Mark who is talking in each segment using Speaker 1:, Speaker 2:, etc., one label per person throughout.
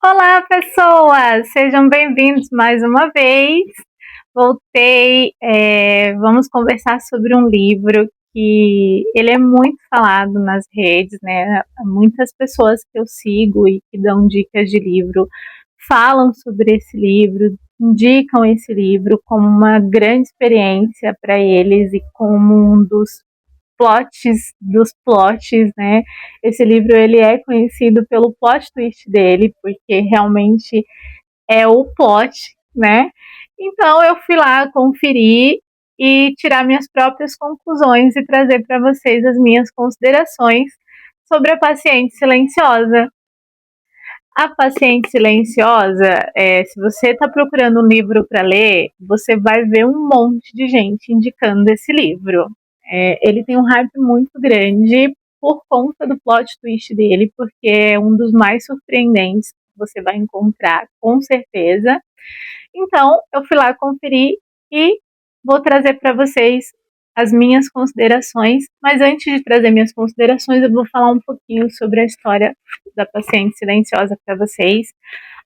Speaker 1: Olá, pessoas! Sejam bem-vindos mais uma vez. Voltei. Vamos conversar sobre um livro que ele é muito falado nas redes, né? Muitas pessoas que eu sigo e que dão dicas de livro falam sobre esse livro, indicam esse livro como uma grande experiência para eles e como um plots dos plots, né? Esse livro ele é conhecido pelo plot twist dele, porque realmente é o plot, né? Então eu fui lá conferir e tirar minhas próprias conclusões e trazer para vocês as minhas considerações sobre a paciente silenciosa. A paciente silenciosa, se você está procurando um livro para ler, você vai ver um monte de gente indicando esse livro. Ele tem um hype muito grande por conta do plot twist dele, porque é um dos mais surpreendentes que você vai encontrar, com certeza. Então, eu fui lá conferir e vou trazer para vocês as minhas considerações. Mas antes de trazer minhas considerações, eu vou falar um pouquinho sobre a história da paciente silenciosa para vocês.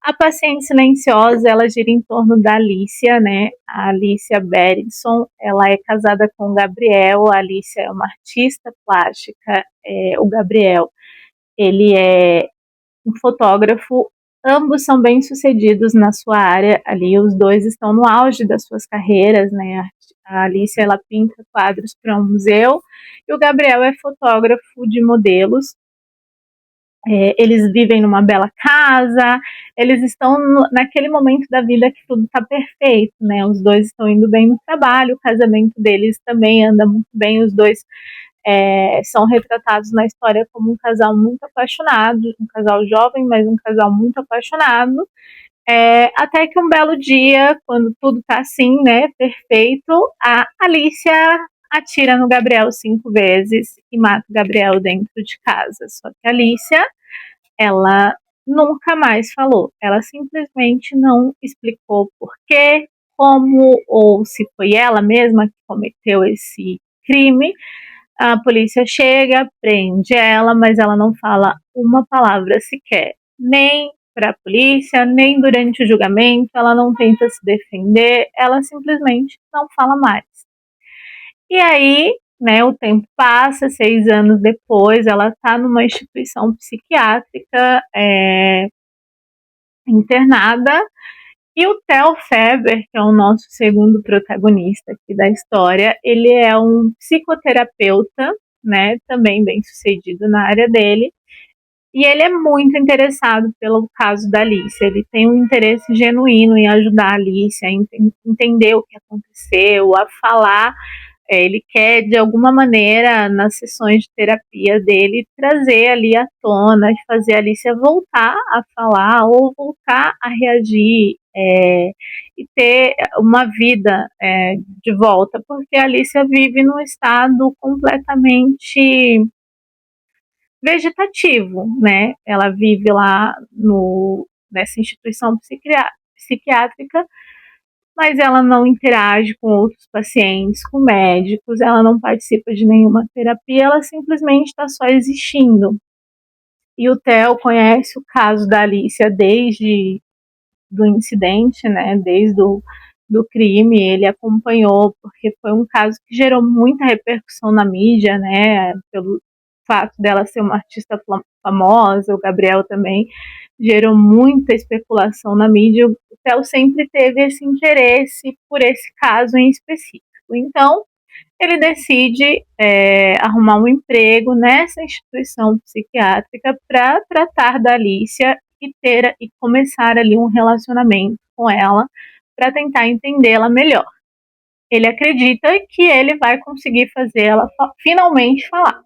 Speaker 1: A paciente silenciosa, ela gira em torno da Alicia, né? A Alicia Berenson, ela é casada com o Gabriel. A Alicia é uma artista plástica. O Gabriel, ele é um fotógrafo. Ambos são bem-sucedidos na sua área ali, os dois estão no auge das suas carreiras, né? A Alicia, ela pinta quadros para um museu e o Gabriel é fotógrafo de modelos. Eles vivem numa bela casa, eles estão naquele momento da vida que tudo está perfeito, né? Os dois estão indo bem no trabalho, o casamento deles também anda muito bem, os dois são retratados na história como um casal muito apaixonado, um casal jovem, mas um casal muito apaixonado. Até que um belo dia, quando tudo está assim, né, perfeito, a Alicia atira no Gabriel 5 vezes e mata o Gabriel dentro de casa. Só que a Alicia, ela nunca mais falou. Ela simplesmente não explicou por quê, como ou se foi ela mesma que cometeu esse crime. A polícia chega, prende ela, mas ela não fala uma palavra sequer, nem para a polícia, nem durante o julgamento. Ela não tenta se defender, ela simplesmente não fala mais. E aí, né, o tempo passa, 6 anos depois, ela está numa instituição psiquiátrica, internada, e o Theo Feber, que é o nosso segundo protagonista aqui da história, ele é um psicoterapeuta, né, também bem sucedido na área dele, e ele é muito interessado pelo caso da Alicia. Ele tem um interesse genuíno em ajudar a Alicia a entender o que aconteceu, a falar. Ele quer, de alguma maneira, nas sessões de terapia dele, trazer ali à tona, fazer a Alicia voltar a falar ou voltar a reagir, e ter uma vida de volta, porque a Alicia vive num estado completamente vegetativo, né? Ela vive lá nessa instituição psiquiátrica, mas ela não interage com outros pacientes, com médicos, ela não participa de nenhuma terapia, ela simplesmente está só existindo. E o Theo conhece o caso da Alicia desde do incidente, né? Desde do crime, ele acompanhou, porque foi um caso que gerou muita repercussão na mídia, né? Pelo fato dela ser uma artista famosa, o Gabriel também gerou muita especulação na mídia. O Theo sempre teve esse interesse por esse caso em específico. Então, ele decide arrumar um emprego nessa instituição psiquiátrica para tratar da Alicia e começar ali um relacionamento com ela para tentar entendê-la melhor. Ele acredita que ele vai conseguir fazer ela finalmente falar.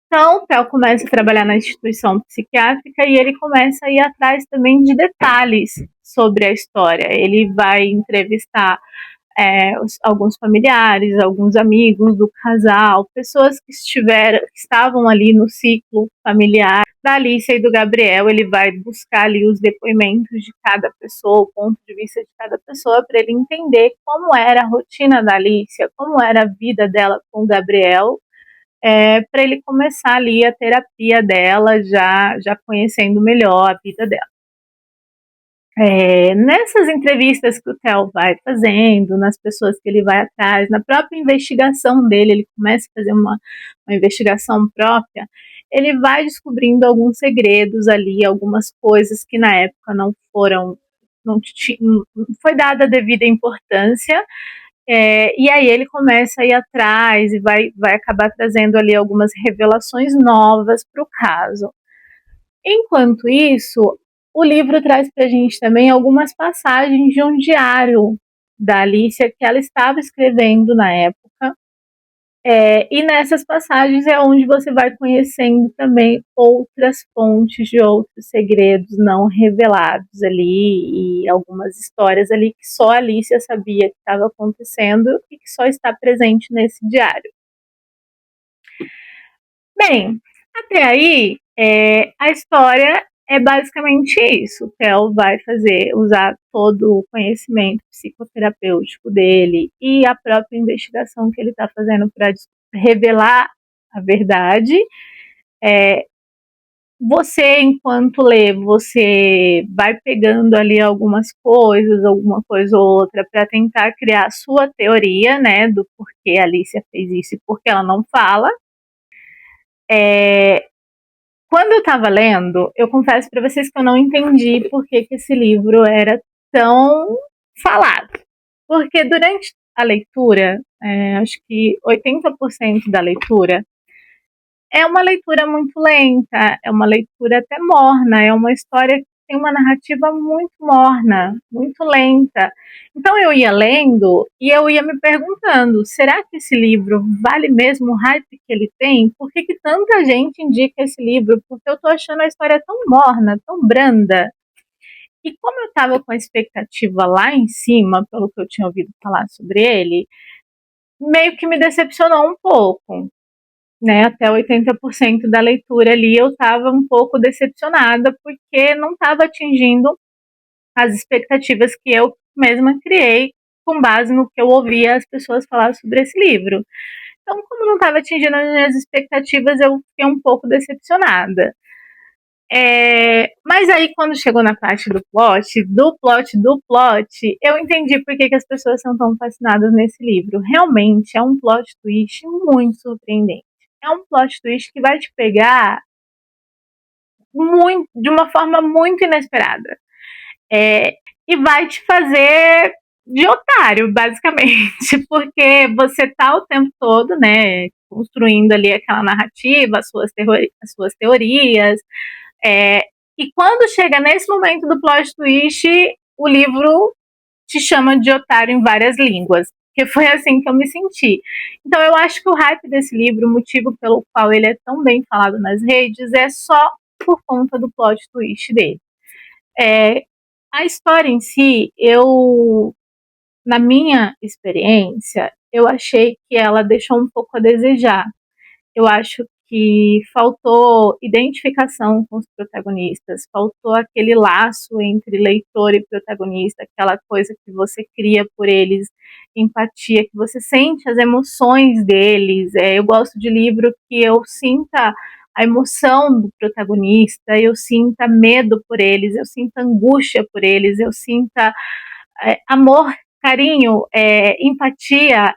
Speaker 1: Então, o Theo começa a trabalhar na instituição psiquiátrica e ele começa a ir atrás também de detalhes sobre a história. Ele vai entrevistar alguns familiares, alguns amigos do casal, pessoas que estavam ali no ciclo familiar da Alicia e do Gabriel. Ele vai buscar ali os depoimentos de cada pessoa, o ponto de vista de cada pessoa, para ele entender como era a rotina da Alicia, como era a vida dela com o Gabriel, para ele começar ali a terapia dela, já conhecendo melhor a vida dela. Nessas entrevistas que o Theo vai fazendo, nas pessoas que ele vai atrás, na própria investigação dele, ele começa a fazer uma investigação própria, ele vai descobrindo alguns segredos ali, algumas coisas que na época não foi dada a devida importância, e aí ele começa a ir atrás e vai acabar trazendo ali algumas revelações novas para o caso. Enquanto isso, o livro traz para a gente também algumas passagens de um diário da Alicia que ela estava escrevendo na época. E nessas passagens é onde você vai conhecendo também outras fontes de outros segredos não revelados ali e algumas histórias ali que só a Alicia sabia que estava acontecendo e que só está presente nesse diário. Bem, até aí a história é basicamente isso. O Theo vai usar todo o conhecimento psicoterapêutico dele e a própria investigação que ele está fazendo para revelar a verdade. Você, enquanto lê, você vai pegando ali alguma coisa ou outra, para tentar criar a sua teoria, né, do porquê a Alicia fez isso e por que ela não fala. Quando eu estava lendo, eu confesso para vocês que eu não entendi por que esse livro era tão falado. Porque durante a leitura, acho que 80% da leitura, é uma leitura muito lenta, é uma leitura até morna, é uma história que tem uma narrativa muito morna, muito lenta. Então eu ia lendo e eu ia me perguntando, será que esse livro vale mesmo o hype que ele tem? Por que tanta gente indica esse livro? Porque eu tô achando a história tão morna, tão branda. E como eu estava com a expectativa lá em cima, pelo que eu tinha ouvido falar sobre ele, meio que me decepcionou um pouco. Né, até 80% da leitura ali eu estava um pouco decepcionada porque não estava atingindo as expectativas que eu mesma criei com base no que eu ouvia as pessoas falar sobre esse livro. Então, como não estava atingindo as minhas expectativas, eu fiquei um pouco decepcionada. Mas aí, quando chegou na parte do plot, eu entendi por que as pessoas são tão fascinadas nesse livro. Realmente é um plot twist muito surpreendente. É um plot twist que vai te pegar de uma forma muito inesperada. E vai te fazer de otário, basicamente, porque você tá o tempo todo, né, construindo ali aquela narrativa, as suas teorias, e quando chega nesse momento do plot twist, o livro te chama de otário em várias línguas, que foi assim que eu me senti. Então eu acho que o hype desse livro, o motivo pelo qual ele é tão bem falado nas redes, é só por conta do plot twist dele. A história em si, na minha experiência, eu achei que ela deixou um pouco a desejar. Eu acho que faltou identificação com os protagonistas, faltou aquele laço entre leitor e protagonista, aquela coisa que você cria por eles, empatia, que você sente as emoções deles. Eu gosto de livro que eu sinta a emoção do protagonista, eu sinta medo por eles, eu sinta angústia por eles, eu sinta amor, carinho, empatia,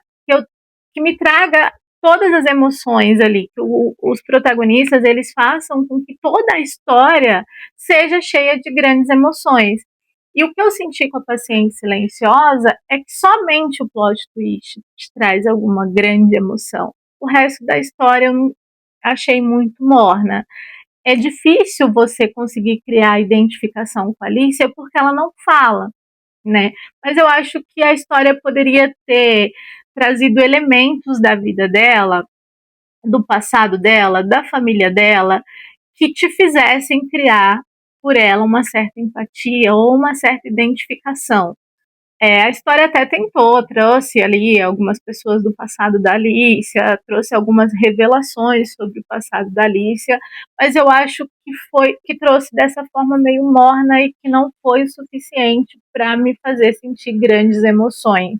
Speaker 1: que me traga todas as emoções ali, que os protagonistas eles façam com que toda a história seja cheia de grandes emoções. E o que eu senti com a Paciente Silenciosa é que somente o plot twist te traz alguma grande emoção. O resto da história eu achei muito morna. É difícil você conseguir criar identificação com a Alicia porque ela não fala, né? Mas eu acho que a história poderia ter trazido elementos da vida dela, do passado dela, da família dela, que te fizessem criar por ela uma certa empatia ou uma certa identificação. A história até trouxe ali algumas pessoas do passado da Alicia, trouxe algumas revelações sobre o passado da Alicia, mas eu acho que trouxe dessa forma meio morna e que não foi o suficiente para me fazer sentir grandes emoções.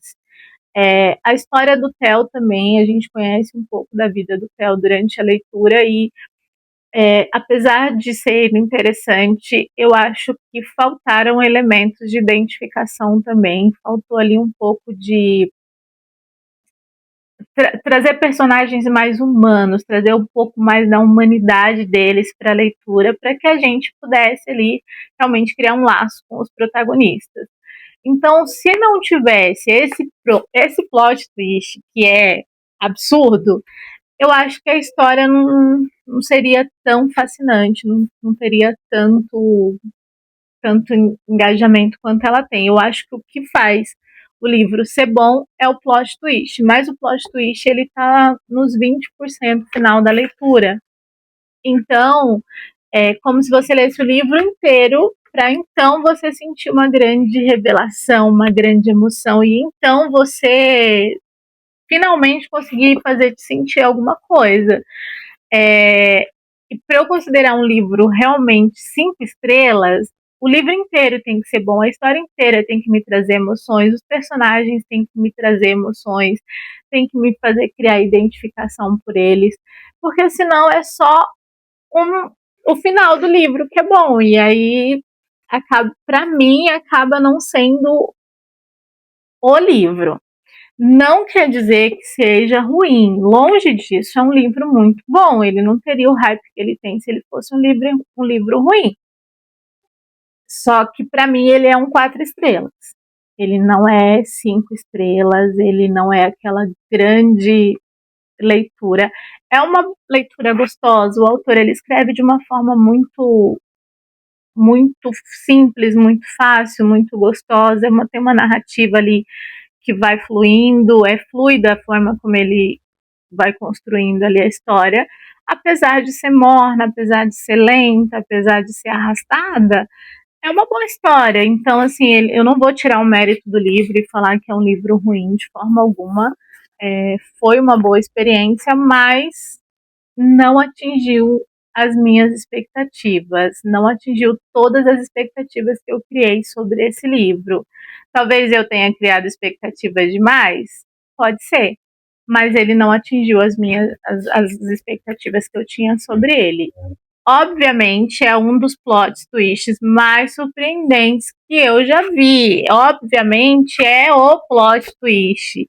Speaker 1: A história do Theo também, a gente conhece um pouco da vida do Theo durante a leitura e apesar de ser interessante, eu acho que faltaram elementos de identificação também, faltou ali um pouco de trazer personagens mais humanos, trazer um pouco mais da humanidade deles para a leitura, para que a gente pudesse ali realmente criar um laço com os protagonistas. Então, se não tivesse esse plot twist que é absurdo, eu acho que a história não seria tão fascinante, não teria tanto engajamento quanto ela tem. Eu acho que o que faz o livro ser bom é o plot twist, mas o plot twist ele tá nos 20% final da leitura. Então, é como se você lesse o livro inteiro para então você sentir uma grande revelação, uma grande emoção e então você finalmente conseguir fazer te sentir alguma coisa. E para eu considerar um livro realmente 5 estrelas, o livro inteiro tem que ser bom, a história inteira tem que me trazer emoções, os personagens têm que me trazer emoções, tem que me fazer criar identificação por eles, porque senão é só o final do livro que é bom, e aí para mim acaba não sendo o livro. Não quer dizer que seja ruim, longe disso, é um livro muito bom, ele não teria o hype que ele tem se ele fosse um livro ruim. Só que para mim ele é um 4 estrelas. Ele não é 5 estrelas, ele não é aquela grande leitura. É uma leitura gostosa, o autor ele escreve de uma forma muito simples, muito fácil, muito gostosa, tem uma narrativa ali que vai fluindo, é fluida a forma como ele vai construindo ali a história, apesar de ser morna, apesar de ser lenta, apesar de ser arrastada, é uma boa história. Então, assim, eu não vou tirar o mérito do livro e falar que é um livro ruim de forma alguma. Foi uma boa experiência, mas não atingiu as minhas expectativas, não atingiu todas as expectativas que eu criei sobre esse livro. Talvez eu tenha criado expectativas demais, pode ser, mas ele não atingiu as expectativas que eu tinha sobre ele. Obviamente é um dos plot twists mais surpreendentes que eu já vi. Obviamente é o plot twist.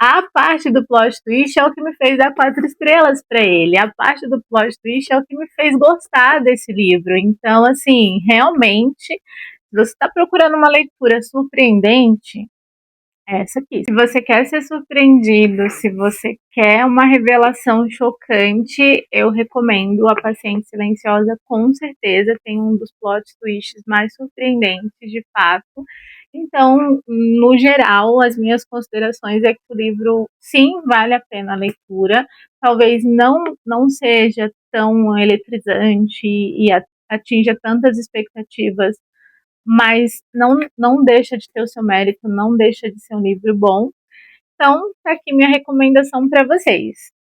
Speaker 1: A parte do plot twist é o que me fez dar 4 estrelas para ele. A parte do plot twist é o que me fez gostar desse livro. Então, assim, realmente, se você está procurando uma leitura surpreendente, é essa aqui. Se você quer ser surpreendido, se você quer uma revelação chocante, eu recomendo A Paciente Silenciosa, com certeza. Tem um dos plot twists mais surpreendentes, de fato. Então, no geral, as minhas considerações é que o livro, sim, vale a pena a leitura. Talvez não seja tão eletrizante e atinja tantas expectativas, mas não deixa de ter o seu mérito, não deixa de ser um livro bom. Então, tá aqui minha recomendação para vocês.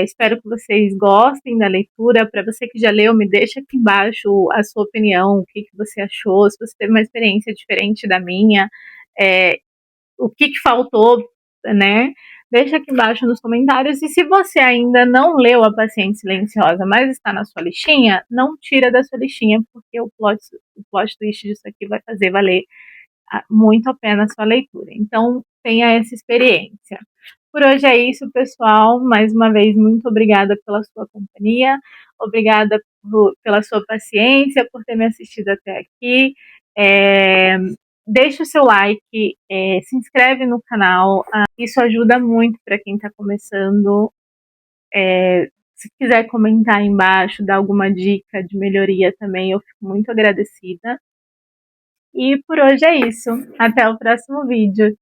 Speaker 1: Espero que vocês gostem da leitura. Para você que já leu, me deixa aqui embaixo a sua opinião, o que você achou, se você teve uma experiência diferente da minha, o que faltou, né? Deixa aqui embaixo nos comentários. E se você ainda não leu A Paciente Silenciosa, mas está na sua listinha, não tira da sua listinha, porque o plot twist disso aqui vai fazer valer muito a pena a sua leitura. Então, tenha essa experiência. Por hoje é isso, pessoal. Mais uma vez, muito obrigada pela sua companhia, obrigada pela sua paciência, por ter me assistido até aqui. Deixa o seu like, se inscreve no canal, isso ajuda muito para quem está começando. Se quiser comentar aí embaixo, dar alguma dica de melhoria também, eu fico muito agradecida. E por hoje é isso. Até o próximo vídeo.